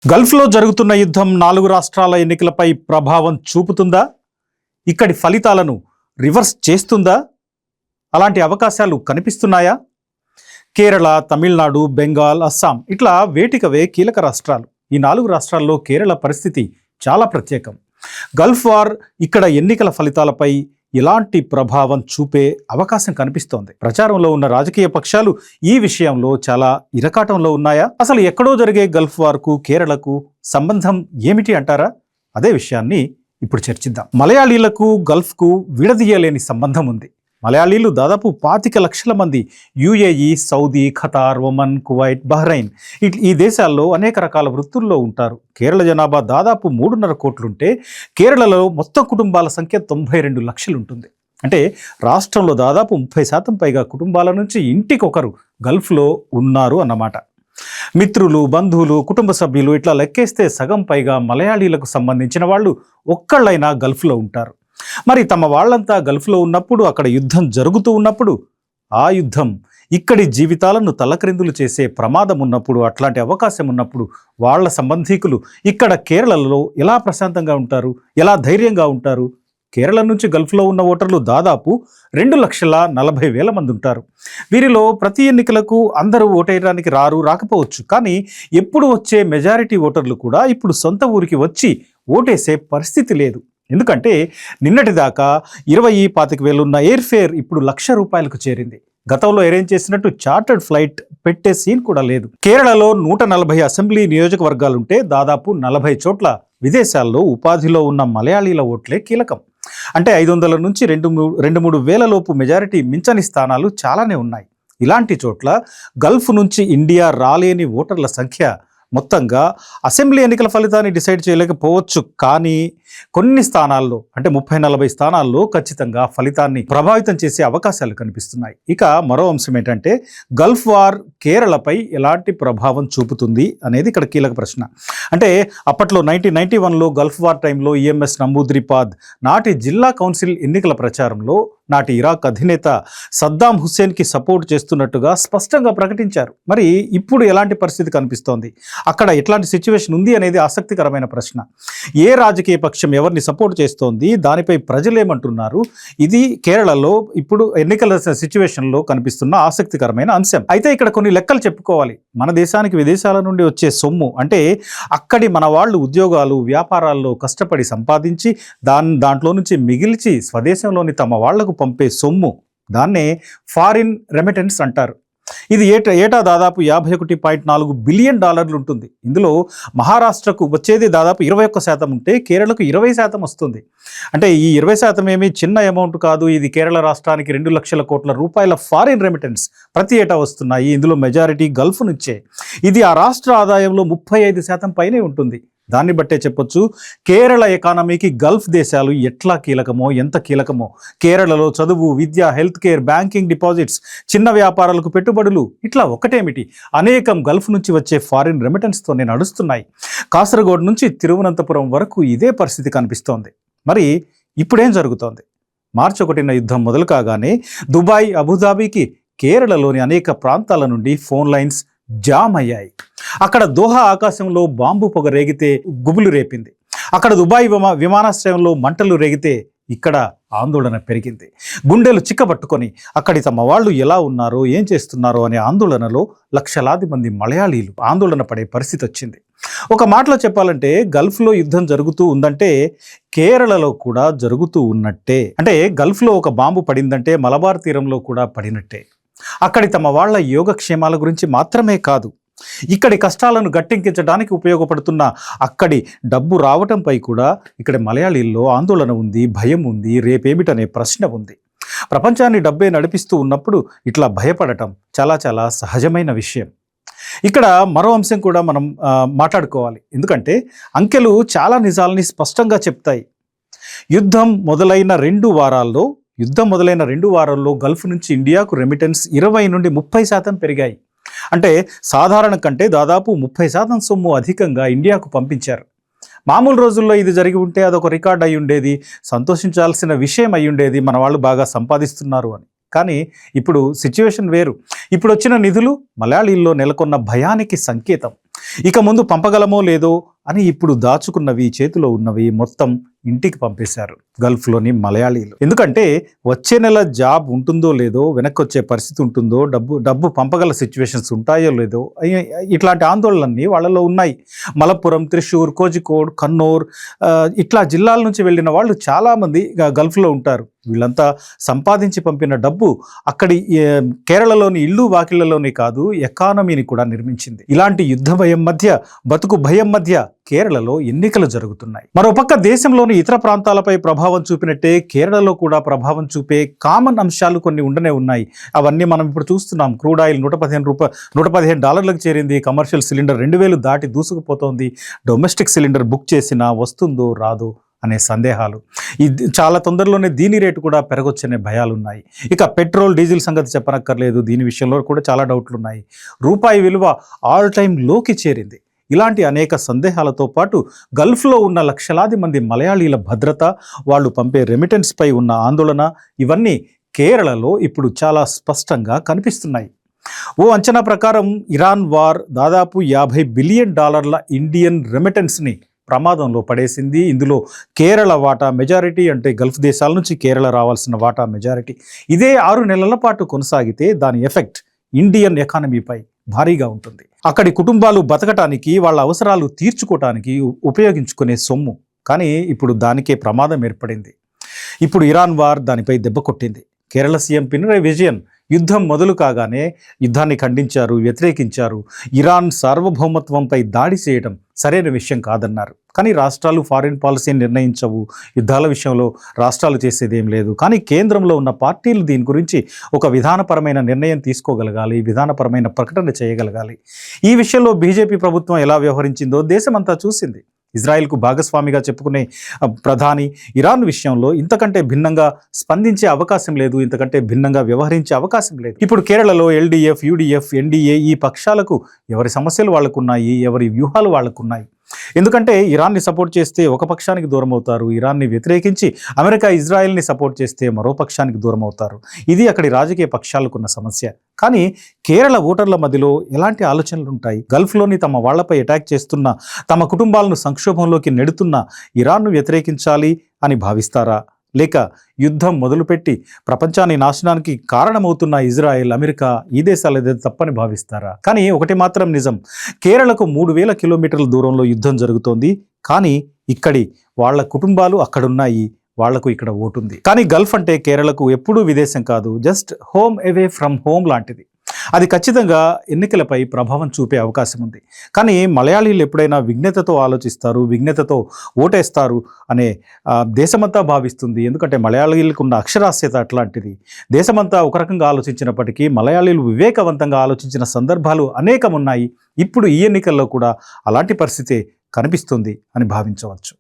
గల్ఫ్లో జరుగుతున్న యుద్ధం 4 రాష్ట్రాల ఎన్నికలపై ప్రభావం చూపుతుందా? ఇక్కడి ఫలితాలను రివర్స్ చేస్తుందా? అలాంటి అవకాశాలు కనిపిస్తున్నాయా? కేరళ, తమిళనాడు, బెంగాల్, అస్సాం ఇట్లా వేటికవే కీలక రాష్ట్రాలు. ఈ 4 రాష్ట్రాల్లో కేరళ పరిస్థితి చాలా ప్రత్యేకం. గల్ఫ్ వార్ ఇక్కడ ఎన్నికల ఫలితాలపై ఎలాంటి ప్రభావం చూపే అవకాశం కనిపిస్తోంది. ప్రచారంలో ఉన్న రాజకీయ పక్షాలు ఈ విషయంలో చాలా ఇరకాటంలో ఉన్నాయా? అసలు ఎక్కడో జరిగే గల్ఫ్ వార్కు కేరళకు సంబంధం ఏమిటి అంటారా? అదే విషయాన్ని ఇప్పుడు చర్చిద్దాం. మలయాళీలకు గల్ఫ్కు విడదీయలేని సంబంధం ఉంది. మలయాళీలు దాదాపు 25 లక్షల మంది UAE, Saudi, Qatar, Oman, Kuwait, Bahrain ఈ దేశాల్లో అనేక రకాల వృత్తుల్లో ఉంటారు. కేరళ జనాభా దాదాపు 3.5 కోట్లుంటే కేరళలో మొత్తం కుటుంబాల సంఖ్య 92 లక్షలు ఉంటుంది. అంటే రాష్ట్రంలో దాదాపు 30% పైగా కుటుంబాల నుంచి ఇంటికొకరు గల్ఫ్లో ఉన్నారు అన్నమాట. మిత్రులు, బంధువులు, కుటుంబ సభ్యులు ఇట్లా లెక్కేస్తే సగం పైగా మలయాళీలకు సంబంధించిన వాళ్ళు ఒక్కళ్ళైనా గల్ఫ్లో ఉంటారు. మరి తమ వాళ్ళంతా గల్ఫ్లో ఉన్నప్పుడు, అక్కడ యుద్ధం జరుగుతూ ఉన్నప్పుడు, ఆ యుద్ధం ఇక్కడి జీవితాలను తలక్రిందులు చేసే ప్రమాదం ఉన్నప్పుడు, అట్లాంటి అవకాశం ఉన్నప్పుడు వాళ్ళ సంబంధీకులు ఇక్కడ కేరళలో ఎలా ప్రశాంతంగా ఉంటారు, ఎలా ధైర్యంగా ఉంటారు? కేరళ నుంచి గల్ఫ్లో ఉన్న ఓటర్లు దాదాపు 2,40,000 మంది ఉంటారు. వీరిలో ప్రతి ఎన్నికలకు అందరూ ఓటేయడానికి రాకపోవచ్చు. కానీ ఎప్పుడు వచ్చే మెజారిటీ ఓటర్లు కూడా ఇప్పుడు సొంత ఊరికి వచ్చి ఓటేసే పరిస్థితి లేదు. ఎందుకంటే నిన్నటిదాకా 20-25,000 ఉన్న ఎయిర్ ఫేర్ ఇప్పుడు ₹1,00,000 చేరింది. గతంలో అరేంజ్ చేసినట్టు చార్టర్డ్ ఫ్లైట్ పెట్టే సీన్ కూడా లేదు. కేరళలో 140 అసెంబ్లీ నియోజకవర్గాలుంటే దాదాపు 40 చోట్ల విదేశాల్లో ఉపాధిలో ఉన్న మలయాళీల ఓట్లే కీలకం. అంటే 500 నుంచి 2-3 వేల లోపు మెజారిటీ మించని స్థానాలు చాలానే ఉన్నాయి. ఇలాంటి చోట్ల గల్ఫ్ నుంచి ఇండియా రాలేని ఓటర్ల సంఖ్య మొత్తంగా అసెంబ్లీ ఎన్నికల ఫలితాన్ని డిసైడ్ చేయలేకపోవచ్చు. కానీ కొన్ని స్థానాల్లో అంటే 30-40 స్థానాల్లో ఖచ్చితంగా ఫలితాన్ని ప్రభావితం చేసే అవకాశాలు కనిపిస్తున్నాయి. ఇక మరో అంశం ఏంటంటే గల్ఫ్ వార్ కేరళపై ఎలాంటి ప్రభావం చూపుతుంది అనేది ఇక్కడ కీలక ప్రశ్న. అంటే అప్పట్లో 1991లో గల్ఫ్ వార్ టైంలో ఈఎంఎస్ నమూద్రిపాద్ నాటి జిల్లా కౌన్సిల్ ఎన్నికల ప్రచారంలో నాటి ఇరాక్ అధినేత సద్దాం హుస్సేన్కి సపోర్ట్ చేస్తున్నట్టుగా స్పష్టంగా ప్రకటించారు. మరి ఇప్పుడు ఎలాంటి పరిస్థితి కనిపిస్తోంది, అక్కడ ఎట్లాంటి సిచ్యువేషన్ ఉంది అనేది ఆసక్తికరమైన ప్రశ్న. ఏ రాజకీయ పక్షం ఎవరిని సపోర్ట్ చేస్తోంది, దానిపై ప్రజలేమంటున్నారు? ఇది కేరళలో ఇప్పుడు ఎన్నికల సిచ్యువేషన్లో కనిపిస్తున్న ఆసక్తికరమైన అంశం. అయితే ఇక్కడ కొన్ని లెక్కలు చెప్పుకోవాలి. మన దేశానికి విదేశాల నుండి వచ్చే సొమ్ము అంటే అక్కడి మన వాళ్ళు ఉద్యోగాలు, వ్యాపారాల్లో కష్టపడి సంపాదించి దాంట్లో నుంచి మిగిల్చి స్వదేశంలోని తమ వాళ్లకు పంపే సొమ్ము, దాన్నే ఫారిన్ రెమిటెన్స్ అంటారు. ఇది ఏటా దాదాపు $51.4 బిలియన్ ఉంటుంది. ఇందులో మహారాష్ట్రకు వచ్చేది దాదాపు 21% ఉంటే కేరళకు 20% వస్తుంది. అంటే ఈ 20% ఏమీ చిన్న అమౌంట్ కాదు. ఇది కేరళ రాష్ట్రానికి 2 లక్షల కోట్ల రూపాయల ఫారిన్ రెమిటెన్స్ ప్రతి ఏటా వస్తున్నాయి. ఇందులో మెజారిటీ గల్ఫ్ నుంచే. ఇది ఆ రాష్ట్ర ఆదాయంలో 35% పైనే ఉంటుంది. దాన్ని బట్టే చెప్పొచ్చు కేరళ ఎకానమీకి గల్ఫ్ దేశాలు ఎట్లా కీలకమో, ఎంత కీలకమో. కేరళలో చదువు, విద్య, హెల్త్ కేర్, బ్యాంకింగ్, డిపాజిట్స్, చిన్న వ్యాపారాలకు పెట్టుబడులు ఇట్లా ఒకటేమిటి అనేకం గల్ఫ్ నుంచి వచ్చే ఫారిన్ రెమిటెన్స్తోనే నడుస్తున్నాయి. కాసరగోడ్ నుంచి తిరువనంతపురం వరకు ఇదే పరిస్థితి కనిపిస్తోంది. మరి ఇప్పుడేం జరుగుతోంది? మార్చి 1న యుద్ధం మొదలు కాగానే దుబాయ్, అబుదాబికి కేరళలోని అనేక ప్రాంతాల నుండి ఫోన్ లైన్స్ జామ్ అయ్యాయి. అక్కడ దోహా ఆకాశంలో బాంబు పొగ రేగితే గుబులు రేపింది. అక్కడ దుబాయ్ విమానాశ్రయంలో మంటలు రేగితే ఇక్కడ ఆందోళన పెరిగింది. గుండెలు చిక్కబట్టుకొని అక్కడి తమ వాళ్ళు ఎలా ఉన్నారో, ఏం చేస్తున్నారో అనే ఆందోళనలో లక్షలాది మంది మలయాళీలు ఆందోళన పడే పరిస్థితి వచ్చింది. ఒక మాటలో చెప్పాలంటే గల్ఫ్లో యుద్ధం జరుగుతూ ఉందంటే కేరళలో కూడా జరుగుతూ ఉన్నట్టే. అంటే గల్ఫ్లో ఒక బాంబు పడిందంటే మలబార్ తీరంలో కూడా పడినట్టే. అక్కడి తమ వాళ్ళ యోగక్షేమాల గురించి మాత్రమే కాదు, ఇక్కడి కష్టాలను గట్టెక్కించడానికి ఉపయోగపడుతున్న అక్కడి డబ్బు రావటంపై కూడా ఇక్కడ మలయాళీల్లో ఆందోళన ఉంది, భయం ఉంది, రేపేమిటనే ప్రశ్న ఉంది. ప్రపంచాన్ని డబ్బే నడిపిస్తూ ఉన్నప్పుడు ఇట్లా భయపడటం చాలా చాలా సహజమైన విషయం. ఇక్కడ మరో అంశం కూడా మనం మాట్లాడుకోవాలి. ఎందుకంటే అంకెలు చాలా నిజాలని స్పష్టంగా చెప్తాయి. యుద్ధం మొదలైన 2 వారాల్లో గల్ఫ్ నుంచి ఇండియాకు రెమిటెన్స్ 20 నుండి 30% పెరిగాయి. అంటే సాధారణ కంటే దాదాపు 30% సొమ్ము అధికంగా ఇండియాకు పంపించారు. మామూలు రోజుల్లో ఇది జరిగి ఉంటే అదొక రికార్డ్ అయి ఉండేది, సంతోషించాల్సిన విషయం అయి ఉండేది, మన వాళ్ళు బాగా సంపాదిస్తున్నారు అని. కానీ ఇప్పుడు సిచ్యువేషన్ వేరు. ఇప్పుడు వచ్చిన నిధులు మలయాళీల్లో నెలకొన్న భయానికి సంకేతం. ఇక ముందు పంపగలమో లేదో అని ఇప్పుడు దాచుకున్నవి, చేతిలో ఉన్నవి మొత్తం ఇంటికి పంపేశారు గల్ఫ్లోని మలయాళీలు. ఎందుకంటే వచ్చే నెల జాబ్ ఉంటుందో లేదో, వెనక్కి వచ్చే పరిస్థితి ఉంటుందో, డబ్బు పంపగల సిచ్యువేషన్స్ ఉంటాయో లేదో, ఇట్లాంటి ఆందోళనలన్నీ వాళ్ళలో ఉన్నాయి. మలప్పురం, త్రిశూర్, కోజికోడ్, కన్నూర్ ఇట్లా జిల్లాల నుంచి వెళ్ళిన వాళ్ళు చాలామంది గల్ఫ్లో ఉంటారు. వీళ్ళంతా సంపాదించి పంపిన డబ్బు అక్కడి కేరళలోని ఇళ్ళు వాకిళ్లలోనే కాదు, ఎకానమీని కూడా నిర్మించింది. ఇలాంటి యుద్ధ భయం మధ్య, బతుకు భయం మధ్య కేరళలో ఎన్నికలు జరుగుతున్నాయి. మరోపక్క దేశంలోని ఇతర ప్రాంతాలపై ప్రభావం చూపినట్టే కేరళలో కూడా ప్రభావం చూపే కామన్ అంశాలు కొన్ని ఉండనే ఉన్నాయి. అవన్నీ మనం ఇప్పుడు చూస్తున్నాం. క్రూడ్ ఆయిల్ $115 చేరింది. కమర్షియల్ సిలిండర్ 2000 దాటి దూసుకుపోతోంది. డొమెస్టిక్ సిలిండర్ బుక్ చేసినా వస్తుందో రాదో అనే సందేహాలు. చాలా తొందరలోనే దీని రేటు కూడా పెరగొచ్చనే భయాలు ఉన్నాయి. ఇక పెట్రోల్, డీజిల్ సంగతి చెప్పనక్కర్లేదు. దీని విషయంలో కూడా చాలా డౌట్లు ఉన్నాయి. రూపాయి విలువ ఆల్ టైమ్ లోకి చేరింది. ఇలాంటి అనేక సందేహాలతో పాటు గల్ఫ్లో ఉన్న లక్షలాది మంది మలయాళీల భద్రత, వాళ్ళు పంపే రెమిటెన్స్పై ఉన్న ఆందోళన, ఇవన్నీ కేరళలో ఇప్పుడు చాలా స్పష్టంగా కనిపిస్తున్నాయి. ఓ అంచనా ప్రకారం ఇరాన్ వార్ దాదాపు $50 బిలియన్ ఇండియన్ రెమిటెన్స్ని ప్రమాదంలో పడేసింది. ఇందులో కేరళ వాటా మెజారిటీ. అంటే గల్ఫ్ దేశాల నుంచి కేరళ రావాల్సిన వాటా మెజారిటీ. ఇదే 6 నెలల పాటు కొనసాగితే దాని ఎఫెక్ట్ ఇండియన్ ఎకానమీపై భారీగా ఉంటుంది. అక్కడి కుటుంబాలు బతకటానికి, వాళ్ళ అవసరాలు తీర్చుకోవటానికి ఉపయోగించుకునే సొమ్ము. కానీ ఇప్పుడు దానికే ప్రమాదం ఏర్పడింది. ఇప్పుడు ఇరాన్ వార్ దానిపై దెబ్బ కొట్టింది. కేరళ సీఎం పినరయ్ విజయన్ యుద్ధం మొదలు కాగానే యుద్ధాన్ని ఖండించారు, వ్యతిరేకించారు. ఇరాన్ సార్వభౌమత్వంపై దాడి చేయడం సరైన విషయం కాదన్నారు. కానీ రాష్ట్రాలు ఫారిన్ పాలసీని నిర్ణయించవు. యుద్ధాల విషయంలో రాష్ట్రాలు చేసేదేం లేదు. కానీ కేంద్రంలో ఉన్న పార్టీలు దీని గురించి ఒక విధానపరమైన నిర్ణయం తీసుకోగలగాలి, విధానపరమైన ప్రకటన చేయగలగాలి. ఈ విషయంలో బీజేపీ ప్రభుత్వం ఎలా వ్యవహరించిందో దేశమంతా చూసింది. ఇజ్రాయెల్కు భాగస్వామిగా చెప్పుకునే ప్రధాని ఇరాన్ విషయంలో ఇంతకంటే భిన్నంగా స్పందించే అవకాశం లేదు, ఇంతకంటే భిన్నంగా వ్యవహరించే అవకాశం లేదు. ఇప్పుడు కేరళలో ఎల్డీఎఫ్, యూడీఎఫ్, ఎన్డీఏ ఈ పక్షాలకు ఎవరి సమస్యలు వాళ్ళకున్నాయి, ఎవరి వ్యూహాలు వాళ్ళకున్నాయి. ఎందుకంటే ఇరాన్ని సపోర్ట్ చేస్తే ఒక పక్షానికి దూరం అవుతారు, ఇరాన్ని వ్యతిరేకించి అమెరికా, ఇజ్రాయెల్ని సపోర్ట్ చేస్తే మరో పక్షానికి దూరం అవుతారు. ఇది అక్కడి రాజకీయ పక్షాలకున్న సమస్య. కానీ కేరళ ఓటర్ల మధ్యలో ఎలాంటి ఆలోచనలు ఉంటాయి? గల్ఫ్లోని తమ వాళ్లపై అటాక్ చేస్తున్న, తమ కుటుంబాలను సంక్షోభంలోకి నెడుతున్న ఇరాన్ను వ్యతిరేకించాలి అని భావిస్తారా? లేక యుద్ధం మొదలుపెట్టి ప్రపంచాన్ని నాశనానికి కారణమవుతున్న ఇజ్రాయెల్, అమెరికా ఈ దేశాలదే తప్పని భావిస్తారా? కానీ ఒకటి మాత్రం నిజం, కేరళకు 3000 కిలోమీటర్ల దూరంలో యుద్ధం జరుగుతోంది. కానీ ఇక్కడి వాళ్ళ కుటుంబాలు అక్కడున్నాయి, వాళ్లకు ఇక్కడ ఓటుంది. కానీ గల్ఫ్ అంటే కేరళకు ఎప్పుడూ విదేశం కాదు, just home away from home లాంటిది. అది ఖచ్చితంగా ఎన్నికలపై ప్రభావం చూపే అవకాశం ఉంది. కానీ మలయాళీలు ఎప్పుడైనా విజ్ఞతతో ఆలోచిస్తారు, విజ్ఞతతో ఓటేస్తారు అనే దేశమంతా భావిస్తుంది. ఎందుకంటే మలయాళీలకు ఉన్న అక్షరాస్యత అట్లాంటిది. దేశమంతా ఒక రకంగా ఆలోచించినప్పటికీ మలయాళీలు వివేకవంతంగా ఆలోచించిన సందర్భాలు అనేకం ఉన్నాయి. ఇప్పుడు ఈ ఎన్నికల్లో కూడా అలాంటి పరిస్థితే కనిపిస్తుంది అని భావించవచ్చు.